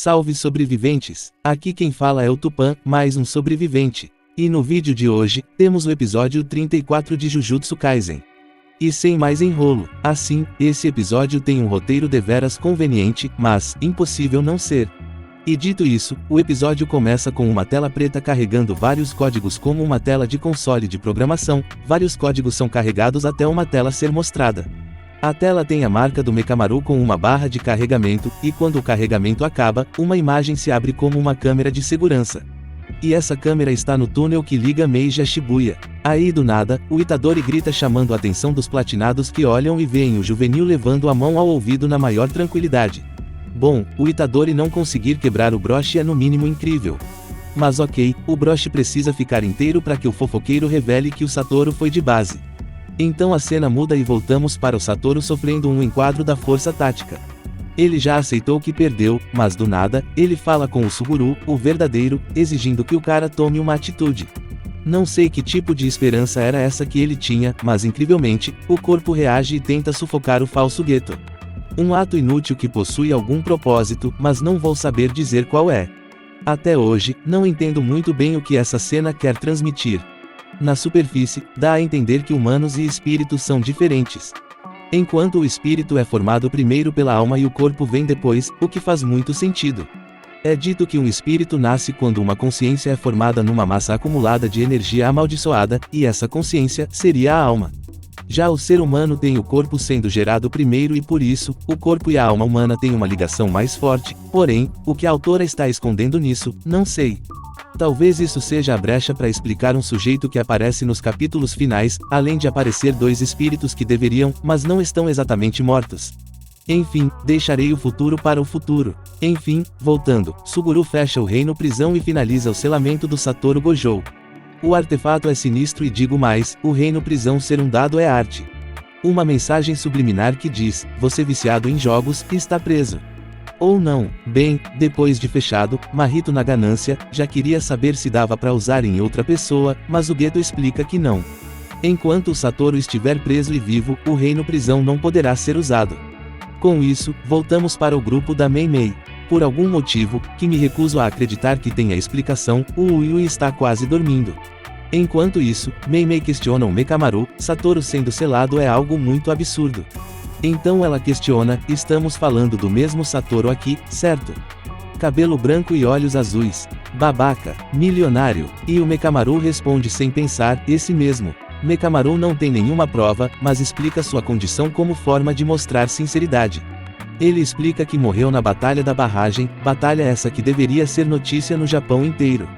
Salve sobreviventes! Aqui quem fala é o Tupã, mais um sobrevivente. E no vídeo de hoje, temos o episódio 34 de Jujutsu Kaisen. E sem mais enrolo, assim, esse episódio tem um roteiro deveras conveniente, mas impossível não ser. E dito isso, o episódio começa com uma tela preta carregando vários códigos como uma tela de console de programação, vários códigos são carregados até uma tela ser mostrada. A tela tem a marca do Mekamaru com uma barra de carregamento, e quando o carregamento acaba, uma imagem se abre como uma câmera de segurança. E essa câmera está no túnel que liga Meiji a Shibuya. Aí do nada, o Itadori grita chamando a atenção dos platinados que olham e veem o juvenil levando a mão ao ouvido na maior tranquilidade. Bom, o Itadori não conseguir quebrar o broche é no mínimo incrível. Mas ok, o broche precisa ficar inteiro para que o fofoqueiro revele que o Satoru foi de base. Então a cena muda e voltamos para o Satoru sofrendo um enquadro da força tática. Ele já aceitou que perdeu, mas do nada, ele fala com o Suguru, o verdadeiro, exigindo que o cara tome uma atitude. Não sei que tipo de esperança era essa que ele tinha, mas incrivelmente, o corpo reage e tenta sufocar o falso Geto. Um ato inútil que possui algum propósito, mas não vou saber dizer qual é. Até hoje, não entendo muito bem o que essa cena quer transmitir. Na superfície, dá a entender que humanos e espíritos são diferentes. Enquanto o espírito é formado primeiro pela alma e o corpo vem depois, o que faz muito sentido. É dito que um espírito nasce quando uma consciência é formada numa massa acumulada de energia amaldiçoada, e essa consciência seria a alma. Já o ser humano tem o corpo sendo gerado primeiro e por isso, o corpo e a alma humana têm uma ligação mais forte, porém, o que a autora está escondendo nisso, não sei. Talvez isso seja a brecha para explicar um sujeito que aparece nos capítulos finais, além de aparecer dois espíritos que deveriam, mas não estão exatamente mortos. Enfim, deixarei o futuro para o futuro. Enfim, voltando, Suguru fecha o reino prisão e finaliza o selamento do Satoru Gojo. O artefato é sinistro e digo mais, o reino prisão ser um dado é arte. Uma mensagem subliminar que diz, você viciado em jogos, está preso. Ou não, bem, depois de fechado, Mahito na ganância, já queria saber se dava para usar em outra pessoa, mas o Geto explica que não. Enquanto o Satoru estiver preso e vivo, o reino prisão não poderá ser usado. Com isso, voltamos para o grupo da Mei Mei. Por algum motivo, que me recuso a acreditar que tenha explicação, o Yui está quase dormindo. Enquanto isso, Mei Mei questiona o Mekamaru, Satoru sendo selado é algo muito absurdo. Então ela questiona, estamos falando do mesmo Satoru aqui, certo? Cabelo branco e olhos azuis. Babaca, milionário. E o Mekamaru responde sem pensar, esse mesmo. Mekamaru não tem nenhuma prova, mas explica sua condição como forma de mostrar sinceridade. Ele explica que morreu na Batalha da Barragem, batalha essa que deveria ser notícia no Japão inteiro.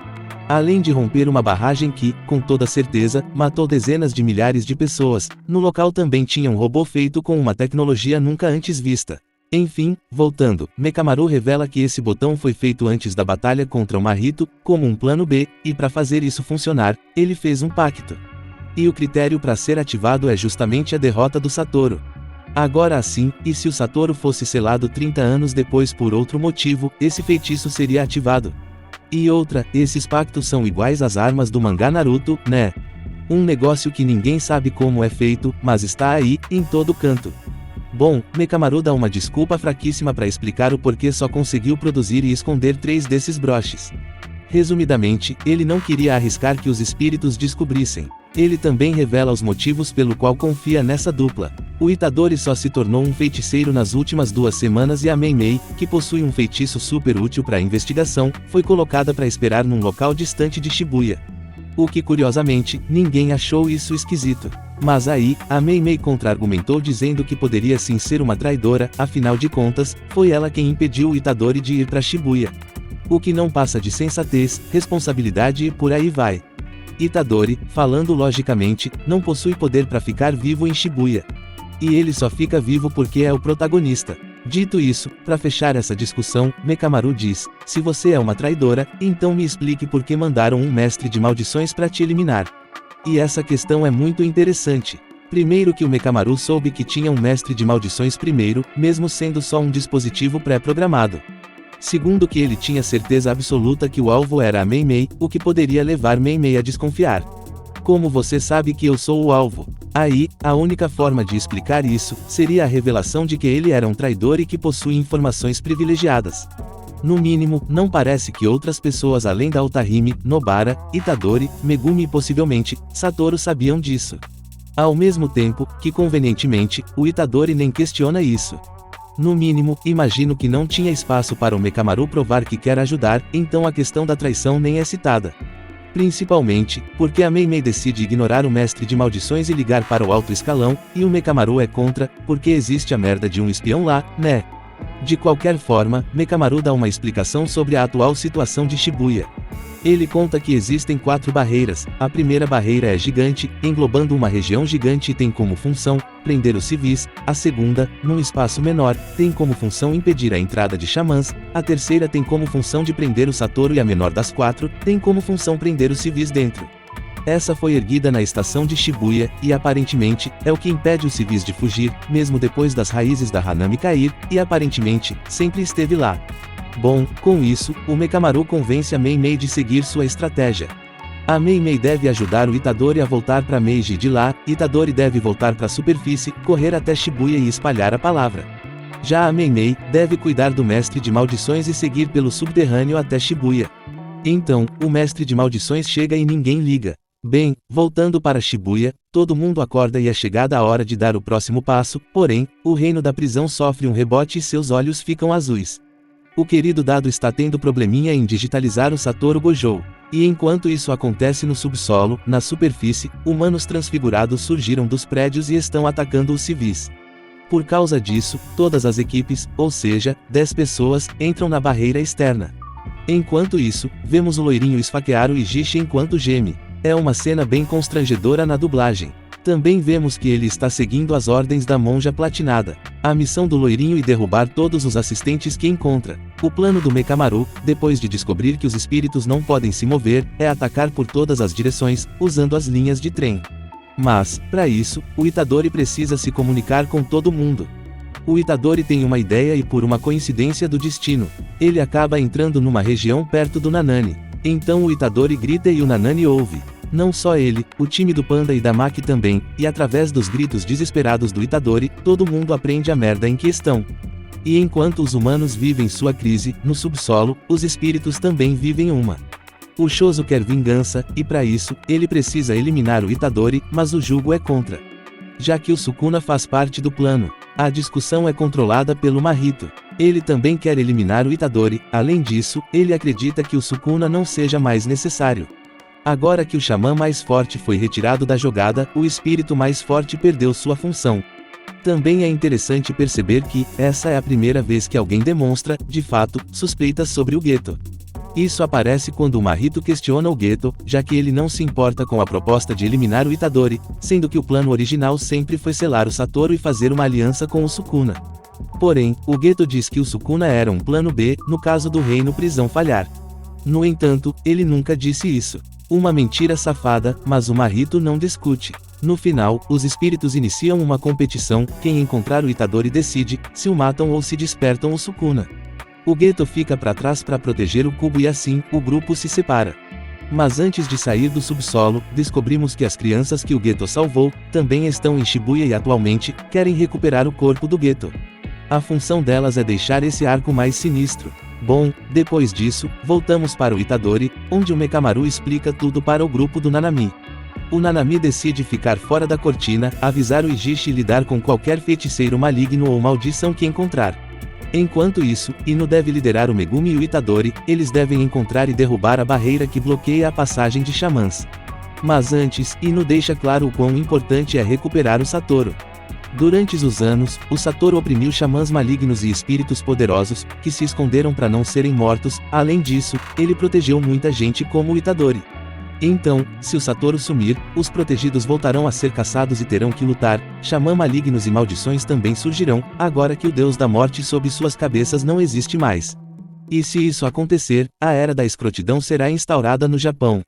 Além de romper uma barragem que, com toda certeza, matou dezenas de milhares de pessoas, no local também tinha um robô feito com uma tecnologia nunca antes vista. Enfim, voltando, Mekamaru revela que esse botão foi feito antes da batalha contra o Mahito, como um plano B, e para fazer isso funcionar, ele fez um pacto. E o critério para ser ativado é justamente a derrota do Satoru. Agora assim, e se o Satoru fosse selado 30 anos depois por outro motivo, esse feitiço seria ativado. E outra, esses pactos são iguais às armas do mangá Naruto, né? Um negócio que ninguém sabe como é feito, mas está aí, em todo canto. Bom, Mekamaru dá uma desculpa fraquíssima para explicar o porquê só conseguiu produzir e esconder 3 desses broches. Resumidamente, ele não queria arriscar que os espíritos descobrissem. Ele também revela os motivos pelo qual confia nessa dupla. O Itadori só se tornou um feiticeiro nas últimas 2 semanas e a Mei Mei, que possui um feitiço super útil para a investigação, foi colocada para esperar num local distante de Shibuya. O que curiosamente, ninguém achou isso esquisito. Mas aí, a Mei Mei contra-argumentou dizendo que poderia sim ser uma traidora, afinal de contas, foi ela quem impediu o Itadori de ir para Shibuya. O que não passa de sensatez, responsabilidade e por aí vai. Itadori, falando logicamente, não possui poder para ficar vivo em Shibuya. E ele só fica vivo porque é o protagonista. Dito isso, para fechar essa discussão, Mekamaru diz, se você é uma traidora, então me explique por que mandaram um mestre de maldições para te eliminar. E essa questão é muito interessante. Primeiro que o Mekamaru soube que tinha um mestre de maldições primeiro, mesmo sendo só um dispositivo pré-programado. Segundo que ele tinha certeza absoluta que o alvo era a Mei Mei, o que poderia levar Mei Mei a desconfiar. Como você sabe que eu sou o alvo? Aí, a única forma de explicar isso, seria a revelação de que ele era um traidor e que possui informações privilegiadas. No mínimo, não parece que outras pessoas além da Otahime, Nobara, Itadori, Megumi e possivelmente, Satoru sabiam disso. Ao mesmo tempo, que convenientemente, o Itadori nem questiona isso. No mínimo, imagino que não tinha espaço para o Mekamaru provar que quer ajudar, então a questão da traição nem é citada. Principalmente, porque a Mei Mei decide ignorar o mestre de maldições e ligar para o alto escalão, e o Mekamaru é contra, porque existe a merda de um espião lá, né? De qualquer forma, Mekamaru dá uma explicação sobre a atual situação de Shibuya. Ele conta que existem 4 barreiras. A primeira barreira é gigante, englobando uma região gigante e tem como função prender os civis. A segunda, num espaço menor, tem como função impedir a entrada de xamãs. A terceira tem como função de prender o Satoru e a menor das 4, tem como função prender os civis dentro. Essa foi erguida na estação de Shibuya, e aparentemente, é o que impede os civis de fugir, mesmo depois das raízes da Hanami cair, e aparentemente, sempre esteve lá. Bom, com isso, o Mekamaru convence a Mei Mei de seguir sua estratégia. A Mei Mei deve ajudar o Itadori a voltar para Meiji e de lá, Itadori deve voltar para a superfície, correr até Shibuya e espalhar a palavra. Já a Mei Mei deve cuidar do mestre de maldições e seguir pelo subterrâneo até Shibuya. Então, o mestre de maldições chega e ninguém liga. Bem, voltando para Shibuya, todo mundo acorda e é chegada a hora de dar o próximo passo, porém, o reino da prisão sofre um rebote e seus olhos ficam azuis. O querido Dado está tendo probleminha em digitalizar o Satoru Gojo. E enquanto isso acontece no subsolo, na superfície, humanos transfigurados surgiram dos prédios e estão atacando os civis. Por causa disso, todas as equipes, ou seja, 10 pessoas, entram na barreira externa. Enquanto isso, vemos o loirinho esfaquear o Ijishi enquanto geme. É uma cena bem constrangedora na dublagem. Também vemos que ele está seguindo as ordens da monja platinada. A missão do loirinho é derrubar todos os assistentes que encontra. O plano do Mekamaru, depois de descobrir que os espíritos não podem se mover, é atacar por todas as direções, usando as linhas de trem. Mas, para isso, o Itadori precisa se comunicar com todo mundo. O Itadori tem uma ideia e por uma coincidência do destino, ele acaba entrando numa região perto do Nanani. Então o Itadori grita e o Nanani ouve. Não só ele, o time do Panda e da Maki também, e através dos gritos desesperados do Itadori, todo mundo aprende a merda em que estão. E enquanto os humanos vivem sua crise, no subsolo, os espíritos também vivem uma. O Shozo quer vingança, e para isso, ele precisa eliminar o Itadori, mas o Jugo é contra. Já que o Sukuna faz parte do plano, a discussão é controlada pelo Mahito. Ele também quer eliminar o Itadori, além disso, ele acredita que o Sukuna não seja mais necessário. Agora que o xamã mais forte foi retirado da jogada, o espírito mais forte perdeu sua função. Também é interessante perceber que, essa é a primeira vez que alguém demonstra, de fato, suspeitas sobre o Geto. Isso aparece quando o Mahito questiona o Geto, já que ele não se importa com a proposta de eliminar o Itadori, sendo que o plano original sempre foi selar o Satoru e fazer uma aliança com o Sukuna. Porém, o Geto diz que o Sukuna era um plano B, no caso do reino prisão falhar. No entanto, ele nunca disse isso. Uma mentira safada, mas o Mahito não discute. No final, os espíritos iniciam uma competição, quem encontrar o Itadori decide, se o matam ou se despertam o Sukuna. O Geto fica para trás para proteger o cubo e assim, o grupo se separa. Mas antes de sair do subsolo, descobrimos que as crianças que o Geto salvou, também estão em Shibuya e atualmente, querem recuperar o corpo do Geto. A função delas é deixar esse arco mais sinistro. Bom, depois disso, voltamos para o Itadori, onde o Mekamaru explica tudo para o grupo do Nanami. O Nanami decide ficar fora da cortina, avisar o Ijishi e lidar com qualquer feiticeiro maligno ou maldição que encontrar. Enquanto isso, Ino deve liderar o Megumi e o Itadori, eles devem encontrar e derrubar a barreira que bloqueia a passagem de xamãs. Mas antes, Ino deixa claro o quão importante é recuperar o Satoru. Durante os anos, o Satoru oprimiu xamãs malignos e espíritos poderosos, que se esconderam para não serem mortos. Além disso, ele protegeu muita gente como o Itadori. Então, se o Satoru sumir, os protegidos voltarão a ser caçados e terão que lutar. Xamã malignos e maldições também surgirão, agora que o deus da morte sob suas cabeças não existe mais. E se isso acontecer, a Era da Escrotidão será instaurada no Japão.